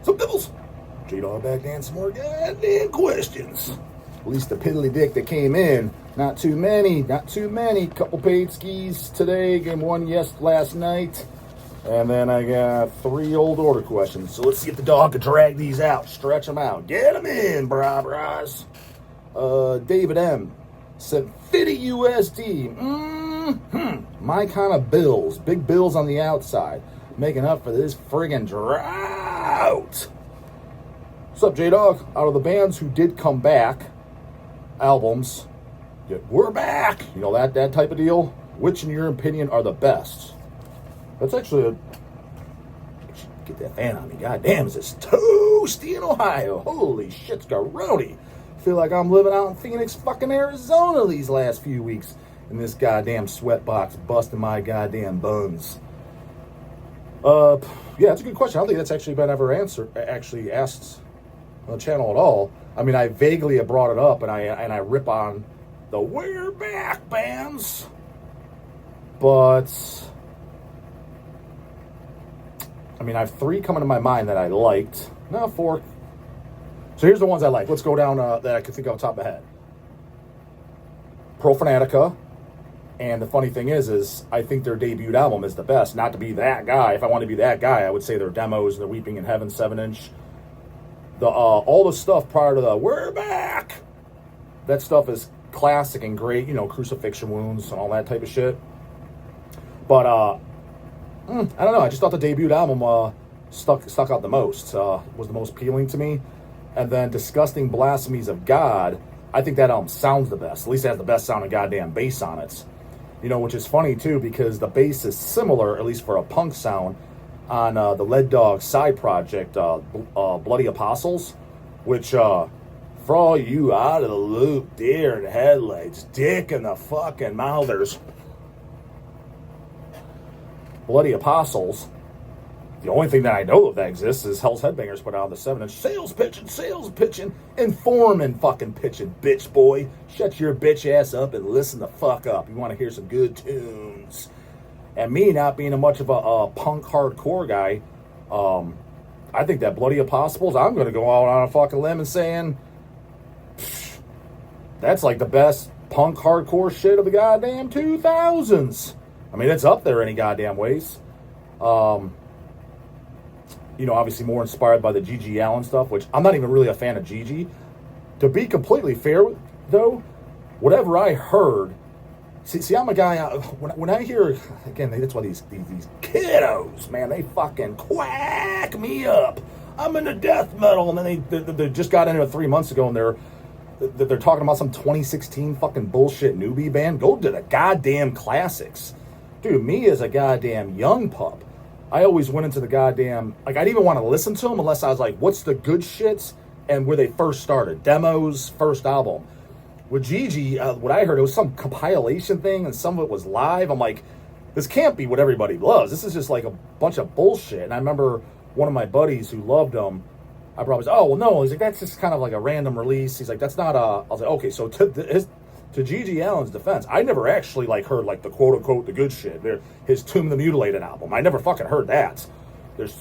some nibbles. J-Dog back to answer more goddamn questions. At least the piddly dick that came in. Not too many. Couple paid skis today. Game one last night. And then I got 3 old order questions. So let's see if the dog can drag these out. Stretch them out. Get them in, bras. David M. said 50 USD. My kind of bills. Big bills on the outside. Making up for this friggin' drought. What's up, J-Dog? Out of the bands who did come back, albums, we're back. You know, that type of deal. Which, in your opinion, are the best? That's actually get that fan on me. God damn, is this toasty in Ohio? Holy shit, Scaroni. Feel like I'm living out in Phoenix, fucking Arizona these last few weeks in this goddamn sweatbox, busting my goddamn buns. Yeah, that's a good question. I don't think that's actually been ever asked on the channel at all. I mean, I vaguely have brought it up, and I rip on the We're Back bands, but I mean, I have 3 coming to my mind that I liked. No, 4. So here's the ones I like. Let's go down that I can think off the top of my head. Pro Fanatica. And the funny thing is I think their debut album is the best. Not to be that guy. If I want to be that guy, I would say their demos, their Weeping in Heaven 7-inch. All the stuff prior to the We're Back. That stuff is classic and great. You know, Crucifixion Wounds and all that type of shit. But, I don't know. I just thought the debut album stuck out the most. Was the most appealing to me. And then Disgusting Blasphemies of God. I think that album sounds the best. At least it has the best sounding goddamn bass on it. You know, which is funny, too, because the bass is similar, at least for a punk sound, on the Lead Dog side project, Bloody Apostles, which, for all you out of the loop, deer in the headlights, dick in the fucking mouthers, Bloody Apostles, the only thing that I know of that exists is Hell's Headbangers put out the 7-inch sales pitching, informing fucking pitching, bitch boy. Shut your bitch ass up and listen the fuck up. You want to hear some good tunes. And me not being much of a punk hardcore guy, I think that Bloody Apostles, I'm going to go out on a fucking limb and saying, that's like the best punk hardcore shit of the goddamn 2000s. I mean, it's up there any goddamn ways. You know, obviously more inspired by the G.G. Allen stuff, which I'm not even really a fan of G.G. To be completely fair, though, whatever I heard, see, I'm a guy, when I hear, again, that's why these kiddos, man, they fucking quack me up. I'm into death metal, and then they just got into it 3 months ago, and they're talking about some 2016 fucking bullshit newbie band. Go to the goddamn classics. Dude, me as a goddamn young pup, I always went into the goddamn, like, I didn't even want to listen to them unless I was like, what's the good shits and where they first started. Demos, first album. With Gigi, what I heard, it was some compilation thing and some of it was live. I'm like, this can't be what everybody loves. This is just like a bunch of bullshit. And I remember one of my buddies who loved them, I probably was, oh, well, no. He's like, that's just kind of like a random release. He's like, that's not I was like, okay, so to G.G. Allen's defense, I never actually like heard like the quote-unquote the good shit. His Tomb of the Mutilated album. I never fucking heard that. There's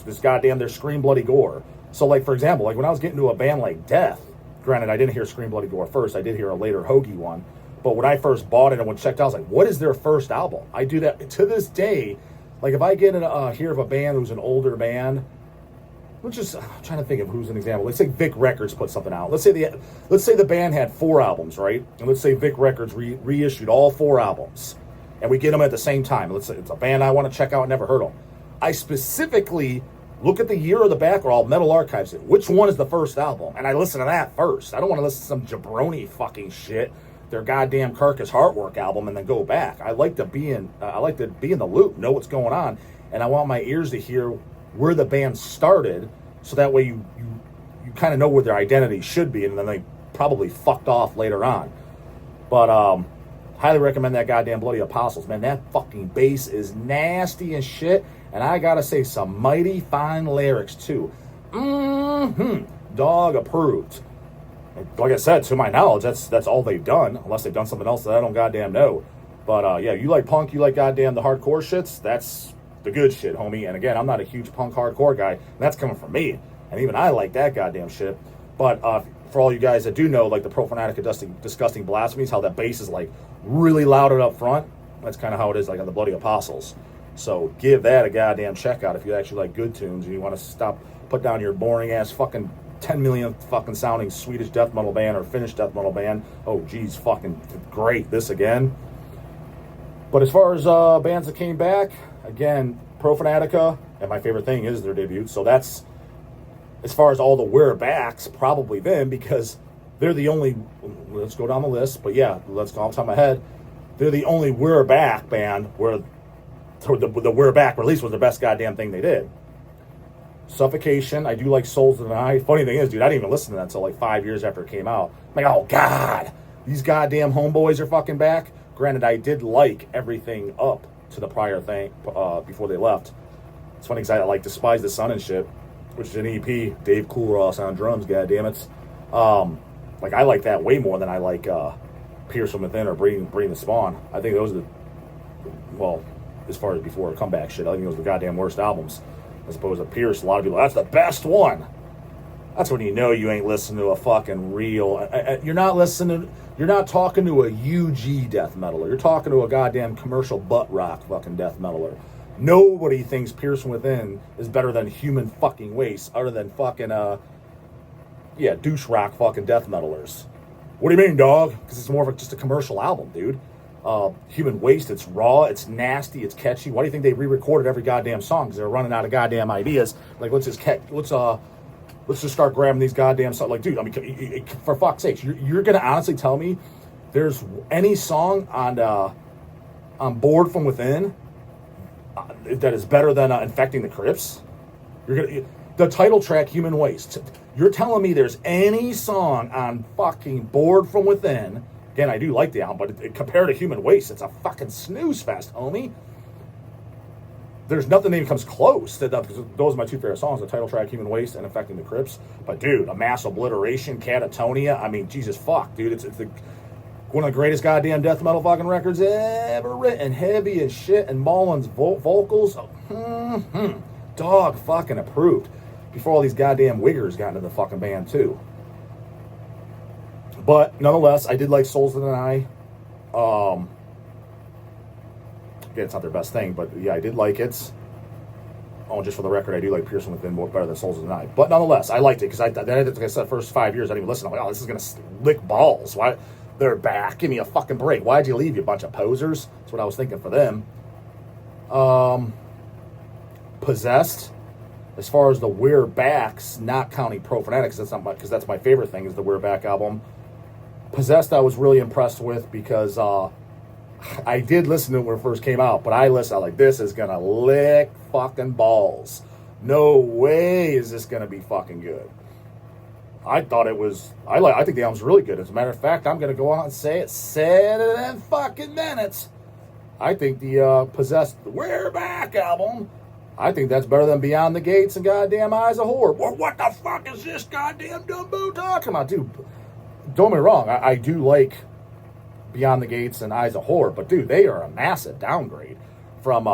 Scream Bloody Gore. So like, for example, like when I was getting to a band like Death, granted I didn't hear Scream Bloody Gore first, I did hear a later Hoagie one, but when I first bought it and went checked out, I was like, what is their first album? I do that to this day. Like if I get hear of a band who's an older band, which is, I'm trying to think of who's an example. Let's say Vic Records put something out. Let's say the band had 4 albums, right? And let's say Vic Records reissued all 4 albums, and we get them at the same time. Let's say it's a band I want to check out, never heard of. I specifically look at the year of the back, or all Metal Archives it. Which one is the first album? And I listen to that first. I don't want to listen to some jabroni fucking shit, their goddamn Carcass Heartwork album, and then go back. I like to be in the loop, know what's going on, and I want my ears to hear where the band started, so that way you kind of know where their identity should be, and then they probably fucked off later on. But highly recommend that goddamn Bloody Apostles, man. That fucking bass is nasty as shit, and I gotta say, some mighty fine lyrics too. Dog approved. Like I said, to my knowledge, that's all they've done, unless they've done something else that I don't goddamn know. But yeah, you like punk, you like goddamn the hardcore shits, that's the good shit, homie. And again, I'm not a huge punk hardcore guy, and that's coming from me. and even I like that goddamn shit. But for all you guys that do know, like the Pro Fanatica Disgusting Blasphemies, how that bass is like really loud and up front, that's kind of how it is like on the Bloody Apostles. So give that a goddamn check out if you actually like good tunes and you want to put down your boring ass fucking 10 million fucking sounding Swedish death metal band or Finnish death metal band. Oh geez, fucking great, this again. But as far as bands that came back, again, Pro Fanatica, and my favorite thing is their debut. So that's, as far as all the we're backs, probably them, because they're the only, let's go down the list, but yeah, let's go off the top of my head. They're the only we're back band where the we're back release was the best goddamn thing they did. Suffocation, I do like Souls of the Night. Funny thing is, dude, I didn't even listen to that until like 5 years after it came out. I'm like, oh god, these goddamn homeboys are fucking back. Granted, I did like everything up to the prior thing before they left. It's funny because I like Despise the Sun and shit, which is an EP. Dave Coolross on drums, goddammit. Like I like that way more than I like Pierce from Within or Breeding the Spawn. I think those are the, well, as far as before comeback shit, I think those are the goddamn worst albums. As opposed to Pierce, a lot of people, that's the best one. That's when you know you ain't listening to a fucking real, you're not talking to a UG death metaler. You're talking to a goddamn commercial butt rock fucking death metaler. Nobody thinks Pierce from Within is better than Human fucking Waste, other than fucking, douche rock fucking death metalers. What do you mean, dog? Because it's more of just a commercial album, dude. Human Waste, it's raw, it's nasty, it's catchy. Why do you think they re-recorded every goddamn song? Because they're running out of goddamn ideas. Like, let's just start grabbing these goddamn songs. Like, dude, I mean, for fuck's sakes, you're gonna honestly tell me there's any song on Board from Within that is better than Infecting the Crypts? The title track, Human Waste. You're telling me there's any song on fucking Board from Within? Again, I do like the album, but compared to Human Waste, it's a fucking snooze fest, homie. There's nothing that even comes close. Those are my two favorite songs, the title track, Human Waste, and Infecting the Crypts. But, dude, A Mass Obliteration, Catatonia, I mean, Jesus fuck, dude. It's one of the greatest goddamn death metal fucking records ever written. Heavy as shit, and Mullen's vocals, dog fucking approved. Before all these goddamn wiggers got into the fucking band, too. But, nonetheless, I did like Souls of the Night. Again, it's not their best thing, but yeah, I did like it. Oh, just for the record, I do like Pierce from Within more better than Souls of the Night. But nonetheless, I liked it because like I said, first 5 years, I didn't even listen. I'm like, oh, this is going to lick balls. Why? They're back. Give me a fucking break. Why'd you leave, you bunch of posers? That's what I was thinking for them. Possessed. As far as the We're Backs, not counting Pro Fanatics, because that's my favorite thing, is the We're Back album. Possessed, I was really impressed with because I did listen to it when it first came out, but I was like, this is gonna lick fucking balls. No way is this gonna be fucking good. I thought it was. I think the album's really good. As a matter of fact, I'm gonna go out and say it. Said it in fucking minutes. I think the Possessed We're Back album, I think that's better than Beyond the Gates and goddamn Eyes of Horror. What the fuck is this goddamn Dumbo talking about, dude? Don't get me wrong, I do like Beyond the Gates and Eyes of Horror, but dude, they are a massive downgrade from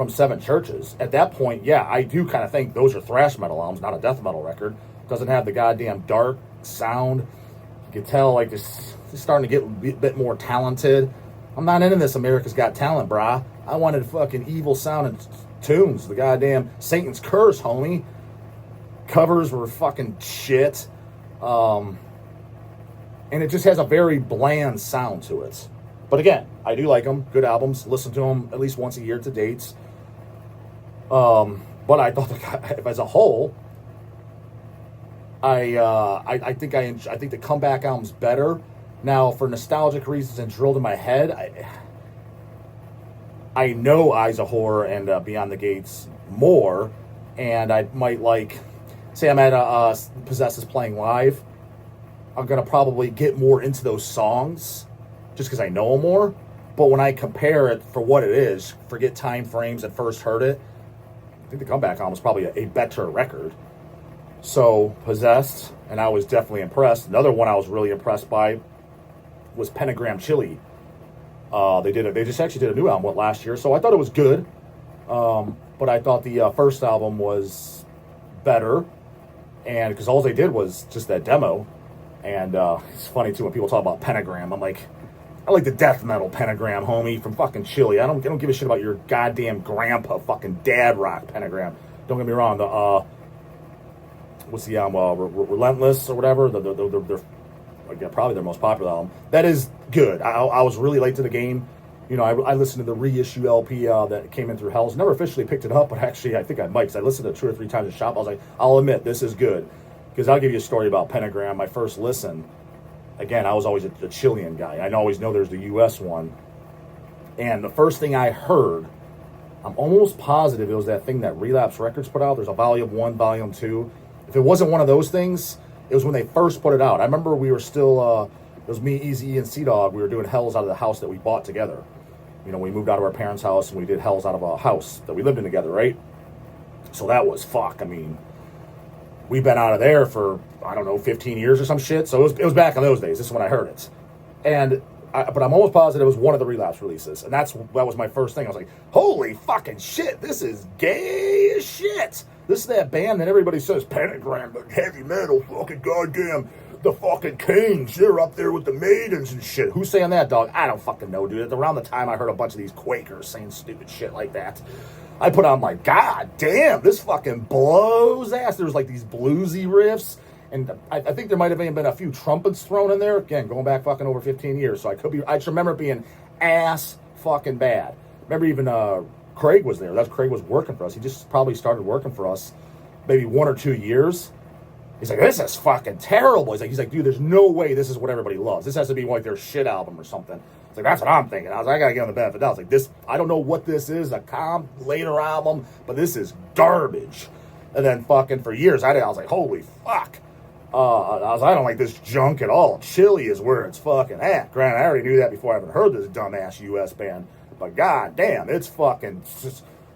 Seven Churches. At that point, yeah, I do kind of think those are thrash metal albums, not a death metal record. Doesn't have the goddamn dark sound. You can tell, like, it's starting to get a bit more talented. I'm not into this America's Got Talent, brah. I wanted fucking evil sounding tunes. The goddamn Satan's Curse, homie. Covers were fucking shit. And it just has a very bland sound to it. But again, I do like them. Good albums. Listen to them at least once a year to dates. But I thought, as a whole, I think the comeback album's better. Now, for nostalgic reasons and drilled in my head, I know Eyes of Horror and Beyond the Gates more, and I might like, say I'm at Possessed is playing live, I'm going to probably get more into those songs just because I know them more. But when I compare it for what it is, forget time frames and first heard it, I think the comeback album is probably a better record. So, Possessed, and I was definitely impressed. Another one I was really impressed by was Pentagram Chile. They just actually did a new album last year, so I thought it was good. But I thought the first album was better, and because all they did was just that demo. And it's funny too when people talk about Pentagram. I'm like, I like the Deathmetal Pentagram, homie, from fucking Chile. I don't give a shit about your goddamn grandpa fucking dad rock Pentagram. Don't get me wrong. The what's the album? Relentless or whatever. They're again, probably their most popular album. That is good. I was really late to the game. You know, I listened to the reissue LP that came in through Hell's. Never officially picked it up, but actually I think I might, because I listened to it 2 or 3 times in the shop. I was like, I'll admit, this is good. Because I'll give you a story about Pentagram. My first listen, again, I was always a Chilean guy. I always know there's the U.S. one. And the first thing I heard, I'm almost positive it was that thing that Relapse Records put out. There's a Volume 1, Volume 2. If it wasn't one of those things, it was when they first put it out. I remember we were still, it was me, Easy, and Sea-Dog. We were doing Hells out of the house that we bought together. You know, we moved out of our parents' house, and we did Hells out of a house that we lived in together, right? So that was, I mean, we've been out of there for, I don't know, 15 years or some shit. So it was back in those days. This is when I heard it. But I'm almost positive it was one of the Relapse releases. And that was my first thing. I was like, holy fucking shit, this is gay as shit. This is that band that everybody says, Pentagram, the heavy metal, fucking goddamn, the fucking kings. They're up there with the maidens and shit. Who's saying that, dog? I don't fucking know, dude. Around the time I heard a bunch of these Quakers saying stupid shit like that, I put on like, God damn, this fucking blows ass. There's like these bluesy riffs. And I think there might have been a few trumpets thrown in there. Again, going back fucking over 15 years. So I just remember it being ass fucking bad. Remember even Craig was there. Craig was working for us. He just probably started working for us maybe 1 or 2 years. He's like, this is fucking terrible. He's like, dude, there's no way this is what everybody loves. This has to be like their shit album or something. It's like, that's what I'm thinking. I was like, I gotta get on the benefit. I was like, this, I don't know what this is, a later album, but this is garbage. And then fucking for years, I was like, holy fuck. I don't like this junk at all. Chile is where it's fucking at. Granted, I already knew that before I even heard this dumbass U.S. band. But god damn, it's fucking,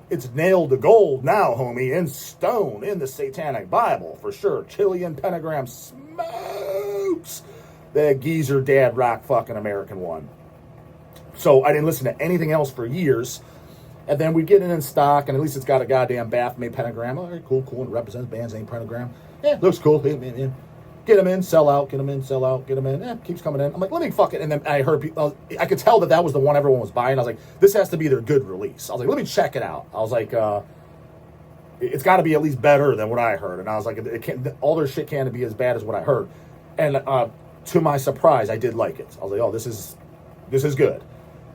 it's nailed to gold now, homie, in stone, in the Satanic Bible, for sure. Chilean Pentagram smokes that geezer dad rock fucking American one. So I didn't listen to anything else for years. And then we get it in stock, and at least it's got a goddamn Baphomet pentagram. All right, cool, and it represents band's name Pentagram. Yeah, looks cool. Get them in, sell out, get them in, sell out, get them in. Yeah, keeps coming in. I'm like, let me fuck it. And then I heard people, I could tell that was the one everyone was buying. I was like, this has to be their good release. I was like, let me check it out. I was like, it's got to be at least better than what I heard. And I was like, it can't, all their shit can't be as bad as what I heard. And to my surprise, I did like it. I was like, oh, this is good.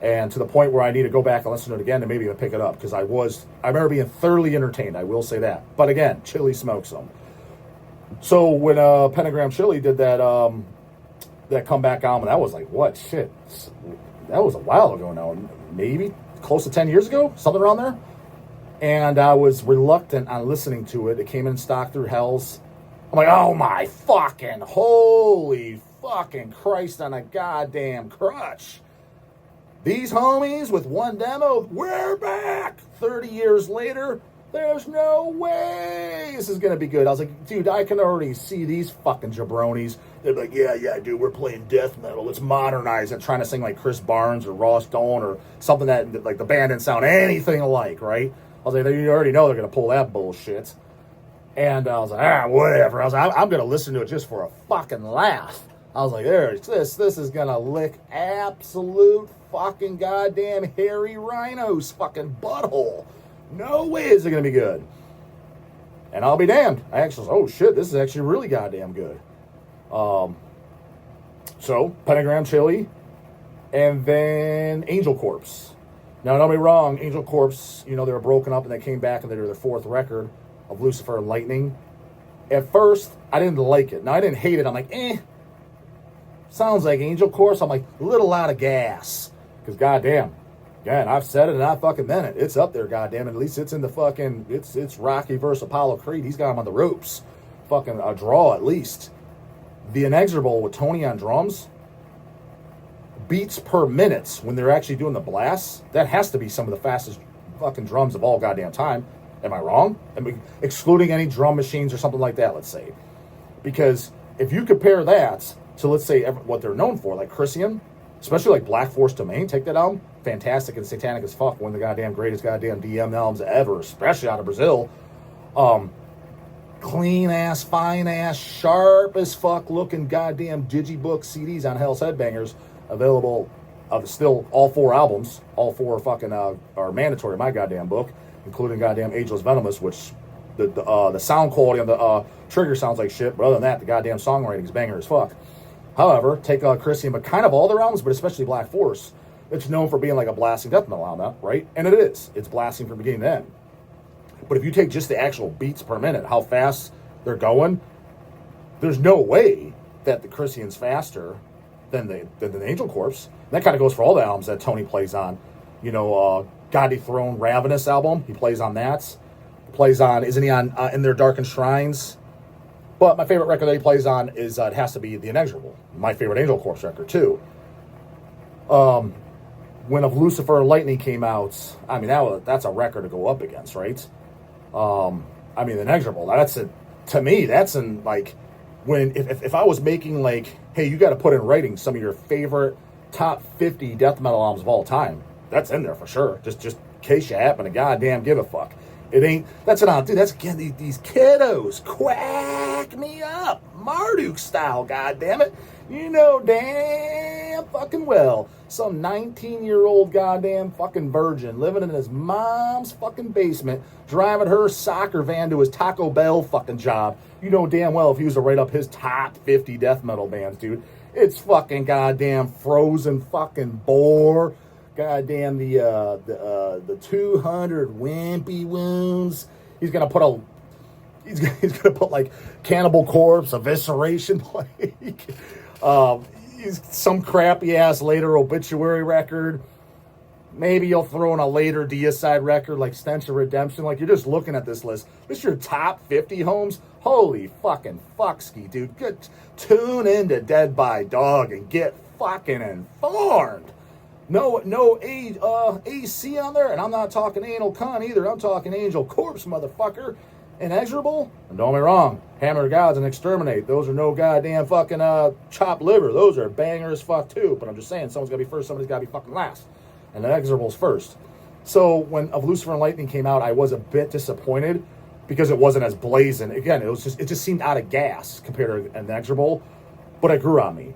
And to the point where I need to go back and listen to it again and maybe even pick it up, because I remember being thoroughly entertained. I will say that. But again, Chile smokes them. So when Pentagram Chile did that comeback album, that was like, what shit? That was a while ago now, maybe close to 10 years ago, something around there. And I was reluctant on listening to it. It came in stock through Hell's. I'm like, oh my fucking holy fucking Christ on a goddamn crutch. These homies with one demo, we're back 30 years later. There's no way this is going to be good. I was like, dude, I can already see these fucking jabronis. They're like, yeah, dude, we're playing death metal. Let's modernize it. Trying to sing like Chris Barnes or Ross Doan or something that, like, the band didn't sound anything alike, right? I was like, you already know they're going to pull that bullshit. And I was like, whatever. I was like, I'm going to listen to it just for a fucking laugh. I was like, this is going to lick absolute fucking goddamn hairy rhino's fucking butthole. No way is it going to be good. And I'll be damned. I actually, oh shit, this is actually really goddamn good. So, Pentagram Chile, and then Angel Corpse. Now, don't be wrong, Angel Corpse, you know, they were broken up and they came back and they were their 4th record of Lucifer and Lightning. At first, I didn't like it. Now, I didn't hate it. I'm like, sounds like Angel Corpse. I'm like, a little out of gas. Because goddamn, again, I've said it and I fucking meant it. It's up there, goddamn. At least it's in the fucking, it's Rocky versus Apollo Creed. He's got him on the ropes. Fucking a draw at least. The Inexorable with Tony on drums, beats per minute when they're actually doing the blasts. That has to be some of the fastest fucking drums of all goddamn time. Am I wrong? Excluding any drum machines or something like that, let's say. Because if you compare that to, let's say, what they're known for, like Christian, especially like Black Force Domain, take that album, fantastic and satanic as fuck, one of the goddamn greatest goddamn DM albums ever, especially out of Brazil. clean ass, fine ass, sharp as fuck looking goddamn digibook CDs on Hell's Headbangers, available of still all 4 albums. All 4 fucking are mandatory in my goddamn book, including goddamn Ageless Venomous, which the sound quality on the trigger sounds like shit, but other than that, the goddamn songwriting is banger as fuck. However, take Christian, but kind of all their albums, but especially Black Force, it's known for being like a blasting death metal album, right? And it is. It's blasting from beginning to end. But if you take just the actual beats per minute, how fast they're going, there's no way that the Christian's faster than the Angel Corpse. And that kind of goes for all the albums that Tony plays on. You know, God Dethroned Ravenous album, he plays on that. He plays on, isn't he on In Their Darkened Shrines? But my favorite record that he plays on is, it has to be The Inexorable. My favorite Angel Corpse record, too. When Of Lucifer and Lightning came out, I mean, that's a record to go up against, right? I mean, The Inexorable, to me, that's in, like, when, if I was making, like, hey, you got to put in writing some of your favorite top 50 death metal albums of all time, that's in there for sure. Just in case you happen to goddamn give a fuck. It ain't, that's what I'll do. That's, again, these kiddos quack me up, Marduk style, goddammit. You know damn fucking well. Some 19-year-old goddamn fucking virgin living in his mom's fucking basement, driving her soccer van to his Taco Bell fucking job. You know damn well if he was to write up his top 50 death metal bands, dude, it's fucking goddamn Frozen fucking Bore. Goddamn the 200 wimpy wounds. He's gonna put like Cannibal Corpse, Evisceration Plague. He's some crappy ass later obituary record. Maybe you'll throw in a later Deicide record like Stench of Redemption. Like, you're just looking at this list. This is your top 50 homes. Holy fucking fuckski, dude. Tune into Dead by Dog and get fucking informed. No AC on there, and I'm not talking anal con either. I'm talking Angel Corpse, motherfucker. Inexorable? And don't get me wrong, Hammer of Gods and Exterminate. Those are no goddamn fucking chopped liver. Those are banger as fuck too. But I'm just saying, someone's got to be first, somebody's got to be fucking last. And Inexorable's first. So when Of Lucifer and Lightning came out, I was a bit disappointed because it wasn't as blazing. Again, it just seemed out of gas compared to Inexorable. But it grew on me.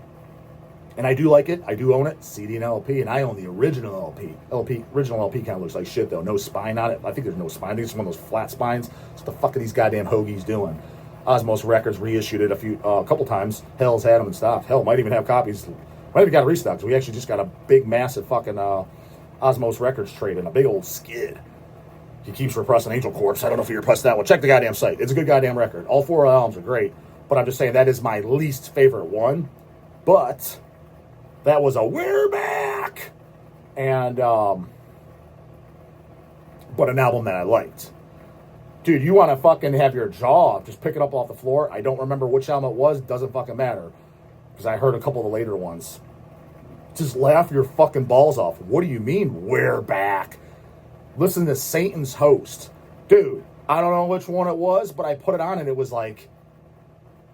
And I do like it. I do own it. CD and LP. And I own the original LP. Original LP kind of looks like shit, though. No spine on it. I think there's no spine. I think it's one of those flat spines. What the fuck are these goddamn hoagies doing? Osmos Records reissued it a couple times. Hell's had them in stock. Hell, might even have copies. Might even got a restock. So we actually just got a big, massive fucking Osmos Records trade in a big old skid. He keeps repressing Angel Corpse. I don't know if he repressed that one. Check the goddamn site. It's a good goddamn record. All 4 albums are great. But I'm just saying that is my least favorite one. But that was a we're back, and but an album that I liked. Dude, you want to fucking have your jaw just pick it up off the floor. I don't remember which album it was. Doesn't fucking matter, because I heard a couple of the later ones. Just laugh your fucking balls off. What do you mean we're back? Listen to Satan's Host, dude. I don't know which one it was, but I put it on and it was like,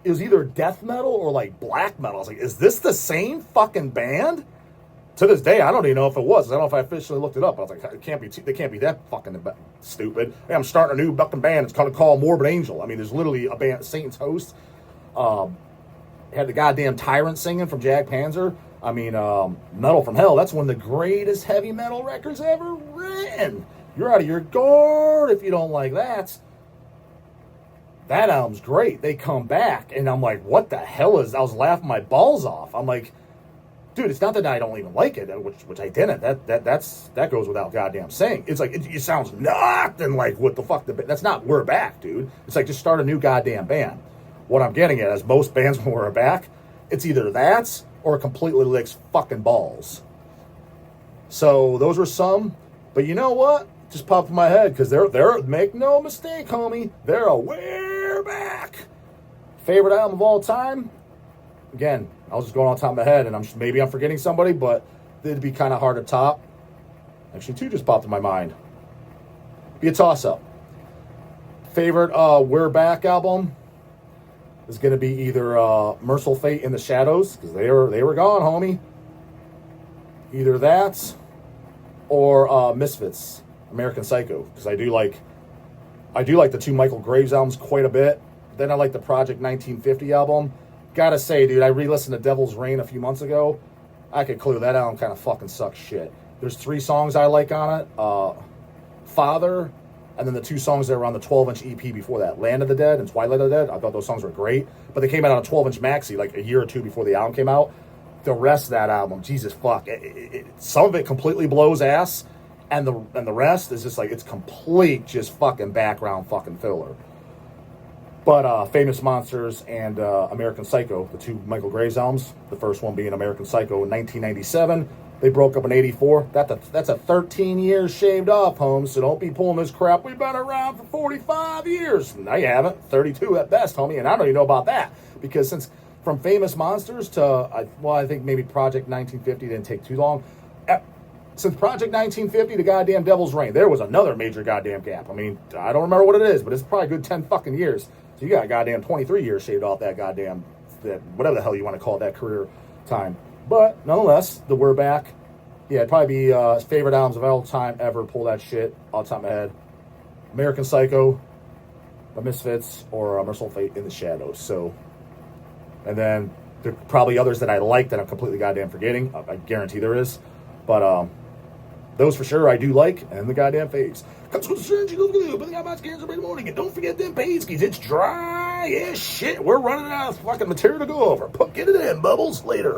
it was either death metal or like black metal. I was like, is this the same fucking band? To this day, I don't even know if it was. I don't know if I officially looked it up. I was like, it can't be. They can't be that fucking stupid. Hey, I'm starting a new fucking band. It's called Morbid Angel. I mean, there's literally a band, Satan's Host. Had the goddamn Tyrant singing from Jag Panzer. I mean, Metal from Hell. That's one of the greatest heavy metal records ever written. You're out of your gourd if you don't like that. That album's great. They come back, and I'm like, what the hell is... I was laughing my balls off. I'm like, dude, it's not that I don't even like it, which I didn't. That goes without goddamn saying. It's like, it sounds nothing like what the fuck... That's not We're Back, dude. It's like, just start a new goddamn band. What I'm getting at is most bands when we're back, it's either that or it completely licks fucking balls. So those were some. But you know what? Just popped in my head, because they're make no mistake, homie, they're a we're back. Favorite album of all time? Again, I was just going on top of my head, and maybe I'm forgetting somebody, but it'd be kind of hard to top. Actually, 2 just popped in my mind. Be a toss-up. Favorite We're Back album is going to be either Merciful Fate in the Shadows, because they were gone, homie. Either that or Misfits, American Psycho, because I do like the 2 Michael Graves albums quite a bit. Then I like the Project 1950 album. Gotta say, dude, I re-listened to Devil's Reign a few months ago. I could clue that album kind of fucking sucks shit. There's 3 songs I like on it. Father, and then the 2 songs that were on the 12-inch EP before that, Land of the Dead and Twilight of the Dead. I thought those songs were great, but they came out on a 12-inch maxi like a year or 2 before the album came out. The rest of that album, Jesus fuck, some of it completely blows ass, and the rest is just like, it's complete just fucking background fucking filler. But Famous Monsters and American Psycho, the 2 Michael Graves albums, the first one being American Psycho in 1997. They broke up in 84. That's a 13 years shaved off, Holmes, so don't be pulling this crap. We've been around for 45 years. No, you haven't. 32 at best, homie, and I don't even know about that. Because since from Famous Monsters to, I think maybe Project 1950 didn't take too long. Since Project 1950 to goddamn Devil's Reign, there was another major goddamn gap. I mean, I don't remember what it is, but it's probably a good 10 fucking years. So you got goddamn 23 years shaved off that goddamn, whatever the hell you want to call it, that career time. But nonetheless, we're back. Yeah, it'd probably be his favorite albums of all time ever. Pull that shit all the top of my head. American Psycho, The Misfits, or Merciful Fate in the Shadows. So, and then there are probably others that I like that I'm completely goddamn forgetting. I guarantee there is. But those for sure I do like, and the goddamn faves. Comes with the surgery, but they got my scans every morning. And don't forget them paiskies. It's dry as shit. We're running out of fucking material to go over. Get it in, Bubbles. Later.